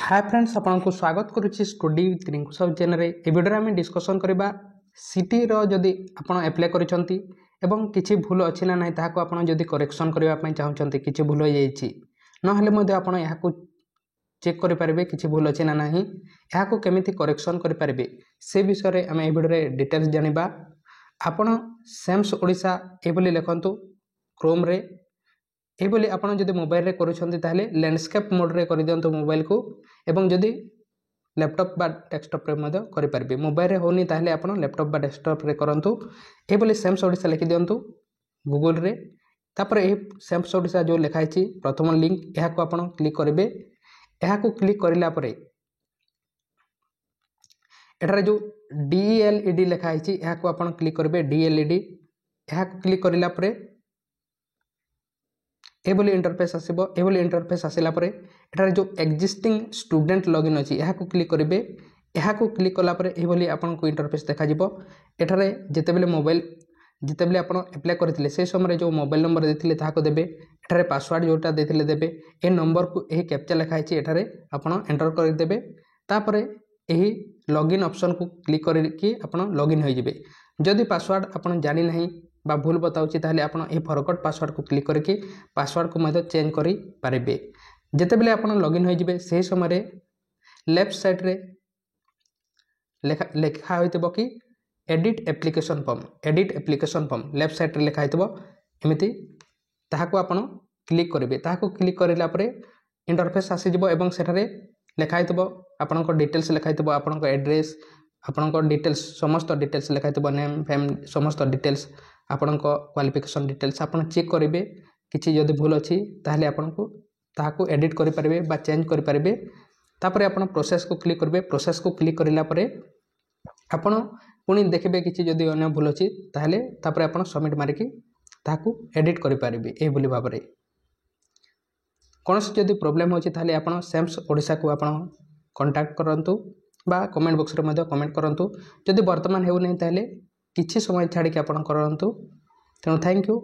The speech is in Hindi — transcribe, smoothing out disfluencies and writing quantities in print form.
हाय फ्रेंड्स आपको स्वागत करुच्ची स्टडी विथ रिंकू सब चैनल रे ए वीडियो आम डिस्कसन करबा सिटी रो जदी आपण अप्लाई करिसंती एवं किछि भूल अछि ना नै ताहाको आपण जदी करेक्शन करबा पई चाहउचंती किछि भूल होई जाईछि न हले मध्ये आपण याको चेक करि पारबे किछि भूल अछि ना नाही याको केमिति करेक्शन करि पारबे से विषय रे हम ए वीडियो रे डिटेल्स जानिबा आपण सेम्स ओडिसा ए बोली लिखंतु क्रोम रे ए बोली आपण जदी मोबाइल रे करूछंती ताहले लैंडस्केप मोड रे करि दियंतु मोबाइल को एवं जदी लैपटॉप बा डेस्कटॉप रे मदे करि पारबे मोबाइल रे होनी ताहले आपण लैपटॉप बा डेस्कटॉप रे करंतु ए बोली सेम्स ओडिसा लिखि दियंतु गूगल रे तापर ए सेम्स ओडिसा जो लिखाई छि प्रथम लिंक एहा को आपण क्लिक करबे एहा को क्लिक करिला परे एठारे जो DLED लिखाई छि एहा को आपण क्लिक करबे DLED एहा को क्लिक करिला परे एबोली इंटरफेस आसीबो एबोली इंटरफेस आसिला परे एठारे जो एक्जिस्टिंग स्टूडेंट लॉगिन अछि एहा को क्लिक करिवे एहा को क्लिक कला परे एबोली आपन को इंटरफेस देखा जिवो एठारे जेतेबेले मोबाइल जेतेबेले आपन अप्लाई करथिले से समय जो मोबाइल नंबर देथिले ताहा को देबे एठारे पासवर्ड जोटा देथिले देबे ए नंबर को एही कैप्चा लिखा अछि एठारे आपन एंटर कर देबे तापरे एही लॉगिन ऑप्शन को क्लिक करके आपन लॉगिन होई जिवे जदि पासवर्ड आपन जानि नहीं बा भूल बताउछि ताहले आपण ए फॉरगॉट पासवर्ड को क्लिक करके पासवर्ड को मध्य चेंज करि पारिबे जेतेबेले आपण लॉगिन होई जिवे से समय रे लेफ्ट साइड रे लिखा होइतबो कि edit application form left side रे लिखा होइतबो एमिति ताहाको आपण क्लिक करिवे ताहाको क्लिक करिला परे इंटरफेस आसी जिवो एवं सेठारे लिखा होइतबो आपनको डिटेल्स लिखा होइतबो आपनको एड्रेस आपनको डिटेल्स समस्त डिटेल्स लिखा होइतबो नेम फेम समस्त डिटेल्स आपनको क्वालिफिकेशन डिटेल्स आपण चेक करिवे किछि जदि भूल अछि ताहले आपनको ताहाको एडिट करि पारिबे बा चेंज करि पारिबे तापरे आपण प्रोसेस को क्लिक करिवे प्रोसेस को क्लिक करिला परे आपण पुनी देखिबे किछि जदि अन्य भूल अछि ताहले तापरे आपण सबमिट मारिकी ताहाको एडिट करि पारिबे ए बोली भाबरे कोनस जदि प्रॉब्लम होछि ताहले आपण सेम्स ओडिसा को आपण कांटेक्ट करंतु बा कमेंट बॉक्स रे मध्ये कमेंट करंतु जदि वर्तमान हेउ नै ताहले किछि समय छाड़ी के आपण करंतु तेणु थैंक यू।